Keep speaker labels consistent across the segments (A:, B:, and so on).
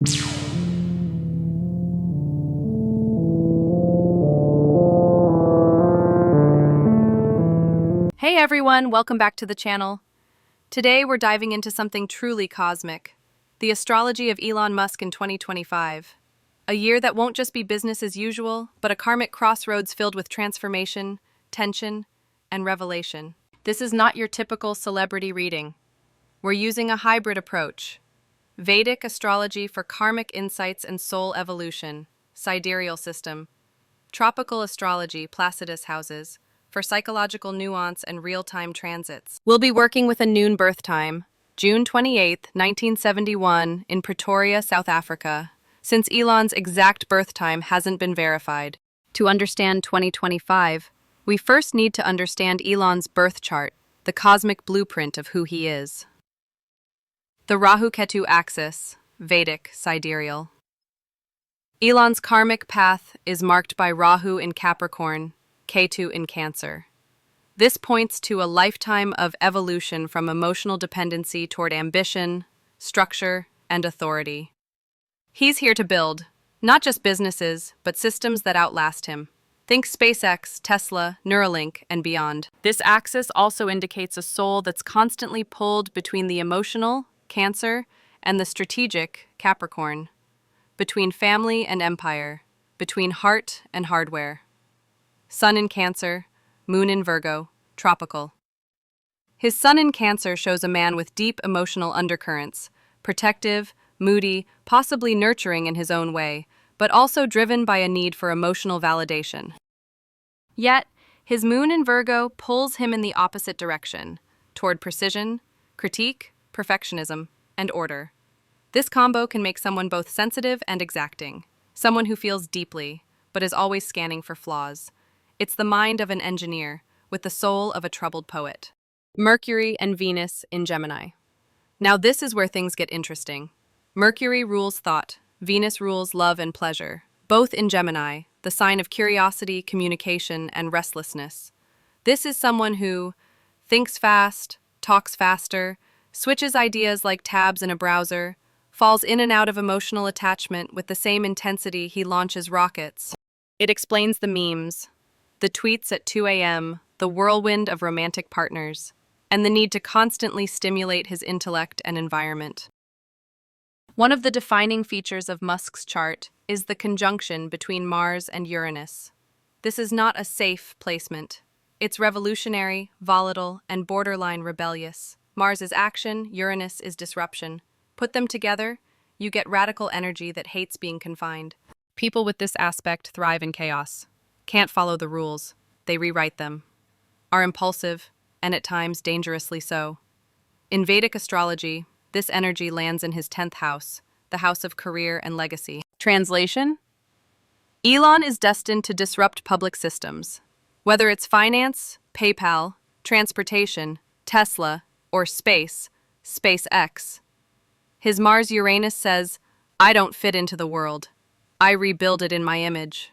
A: Hey everyone, welcome back to the channel. Today we're diving into something truly cosmic, the astrology of Elon Musk in 2025. A year that won't just be business as usual, but a karmic crossroads filled with transformation, tension, and revelation. This is not your typical celebrity reading. We're using a hybrid approach. Vedic astrology for karmic insights and soul evolution, sidereal system. Tropical astrology, Placidus houses, for psychological nuance and real-time transits. We'll be working with a noon birth time, June 28, 1971, in Pretoria, South Africa, since Elon's exact birth time hasn't been verified. To understand 2025, we first need to understand Elon's birth chart, the cosmic blueprint of who he is. The Rahu-Ketu axis, Vedic, sidereal. Elon's karmic path is marked by Rahu in Capricorn, Ketu in Cancer. This points to a lifetime of evolution from emotional dependency toward ambition, structure, and authority. He's here to build, not just businesses, but systems that outlast him. Think SpaceX, Tesla, Neuralink, and beyond. This axis also indicates a soul that's constantly pulled between the emotional, Cancer, and the strategic, Capricorn, between family and empire, between heart and hardware. Sun in Cancer, Moon in Virgo, tropical. His Sun in Cancer shows a man with deep emotional undercurrents, protective, moody, possibly nurturing in his own way, but also driven by a need for emotional validation. Yet, his Moon in Virgo pulls him in the opposite direction, toward precision, critique, perfectionism, and order. This combo can make someone both sensitive and exacting, someone who feels deeply, but is always scanning for flaws. It's the mind of an engineer, with the soul of a troubled poet. Mercury and Venus in Gemini. Now this is where things get interesting. Mercury rules thought, Venus rules love and pleasure, both in Gemini, the sign of curiosity, communication, and restlessness. This is someone who thinks fast, talks faster, switches ideas like tabs in a browser, falls in and out of emotional attachment with the same intensity he launches rockets. It explains the memes, the tweets at 2 a.m., the whirlwind of romantic partners, and the need to constantly stimulate his intellect and environment. One of the defining features of Musk's chart is the conjunction between Mars and Uranus. This is not a safe placement. It's revolutionary, volatile, and borderline rebellious. Mars is action, Uranus is disruption. Put them together, you get radical energy that hates being confined. People with this aspect thrive in chaos. Can't follow the rules. They rewrite them. Are impulsive, and at times dangerously so. In Vedic astrology, this energy lands in his 10th house, the house of career and legacy. Translation? Elon is destined to disrupt public systems. Whether it's finance, PayPal, transportation, Tesla, or space, SpaceX. His Mars-Uranus says, I don't fit into the world. I rebuild it in my image.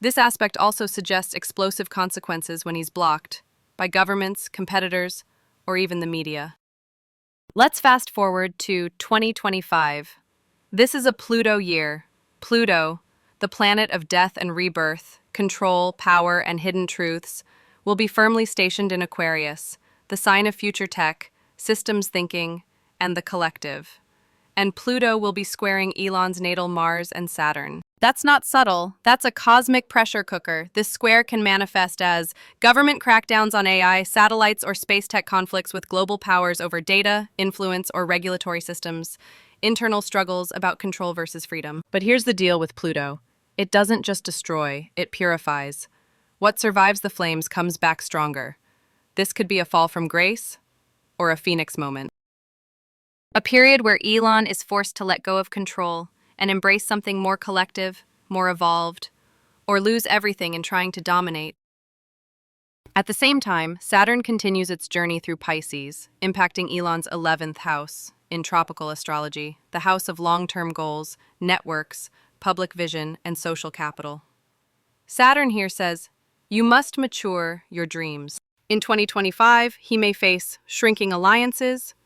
A: This aspect also suggests explosive consequences when he's blocked by governments, competitors, or even the media. Let's fast forward to 2025. This is a Pluto year. Pluto, the planet of death and rebirth, control, power, and hidden truths, will be firmly stationed in Aquarius, the sign of future tech, systems thinking, and the collective. And Pluto will be squaring Elon's natal Mars and Saturn. That's not subtle, that's a cosmic pressure cooker. This square can manifest as government crackdowns on AI, satellites, or space tech conflicts with global powers over data, influence, or regulatory systems, internal struggles about control versus freedom. But here's the deal with Pluto. It doesn't just destroy, it purifies. What survives the flames comes back stronger. This could be a fall from grace or a phoenix moment. A period where Elon is forced to let go of control and embrace something more collective, more evolved, or lose everything in trying to dominate. At the same time, Saturn continues its journey through Pisces, impacting Elon's 11th house in tropical astrology, the house of long-term goals, networks, public vision, and social capital. Saturn here says, you must mature your dreams. In 2025, he may face shrinking alliances,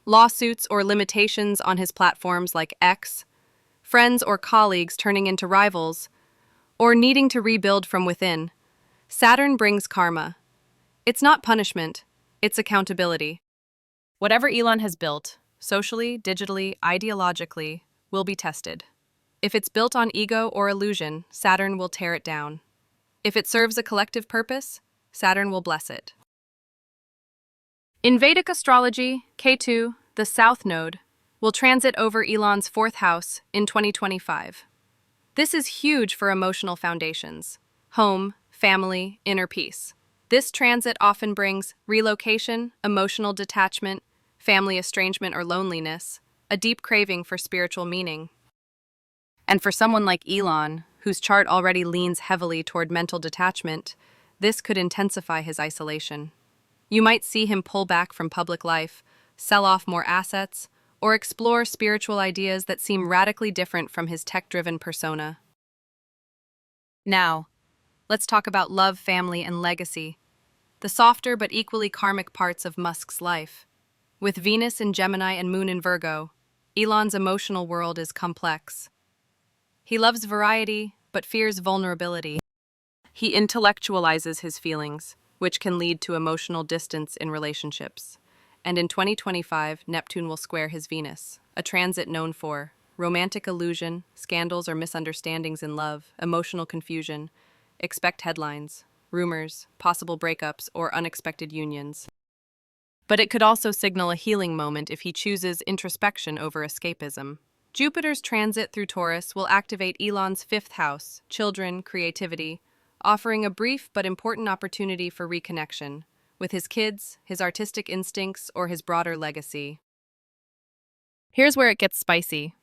A: lawsuits or limitations on his platforms like X, friends or colleagues turning into rivals, or needing to rebuild from within. Saturn brings karma. It's not punishment, it's accountability. Whatever Elon has built, socially, digitally, ideologically, will be tested. If it's built on ego or illusion, Saturn will tear it down. If it serves a collective purpose, Saturn will bless it. In Vedic astrology, Ketu, the South Node, will transit over Elon's fourth house in 2025. This is huge for emotional foundations: home, family, inner peace. This transit often brings relocation, emotional detachment, family estrangement or loneliness, a deep craving for spiritual meaning. And for someone like Elon, whose chart already leans heavily toward mental detachment, this could intensify his isolation. You might see him pull back from public life, sell off more assets, or explore spiritual ideas that seem radically different from his tech-driven persona. Now, let's talk about love, family, and legacy, the softer but equally karmic parts of Musk's life. With Venus in Gemini and Moon in Virgo, Elon's emotional world is complex. He loves variety, but fears vulnerability. He intellectualizes his feelings, which can lead to emotional distance in relationships. And in 2025, Neptune will square his Venus, a transit known for romantic illusion, scandals or misunderstandings in love, emotional confusion. Expect headlines, rumors, possible breakups, or unexpected unions. But it could also signal a healing moment if he chooses introspection over escapism. Jupiter's transit through Taurus will activate Elon's fifth house, children, creativity, offering a brief but important opportunity for reconnection with his kids, his artistic instincts, or his broader legacy. Here's where it gets spicy.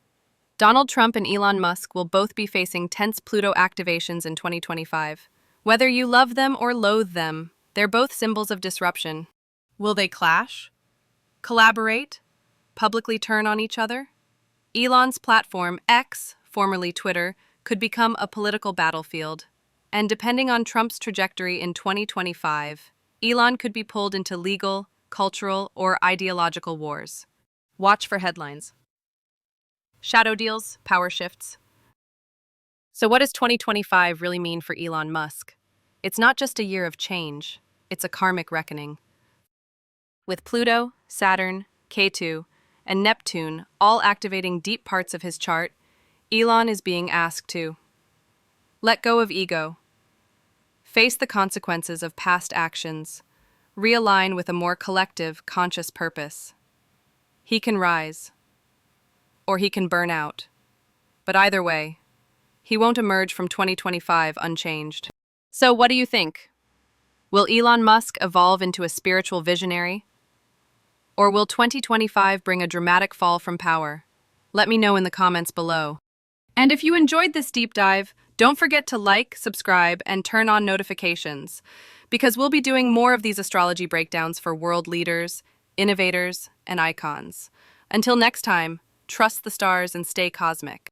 A: Donald Trump and Elon Musk will both be facing tense Pluto activations in 2025. Whether you love them or loathe them, they're both symbols of disruption. Will they clash? Collaborate? Publicly turn on each other? Elon's platform, X, formerly Twitter, could become a political battlefield. And depending on Trump's trajectory in 2025, Elon could be pulled into legal, cultural, or ideological wars. Watch for headlines. Shadow deals, power shifts. So what does 2025 really mean for Elon Musk? It's not just a year of change, it's a karmic reckoning. With Pluto, Saturn, Ketu, and Neptune all activating deep parts of his chart, Elon is being asked to let go of ego, face the consequences of past actions, realign with a more collective, conscious purpose. He can rise, or he can burn out. But either way, he won't emerge from 2025 unchanged. So what do you think? Will Elon Musk evolve into a spiritual visionary? Or will 2025 bring a dramatic fall from power? Let me know in the comments below. And if you enjoyed this deep dive, don't forget to like, subscribe, and turn on notifications, because we'll be doing more of these astrology breakdowns for world leaders, innovators, and icons. Until next time, trust the stars and stay cosmic.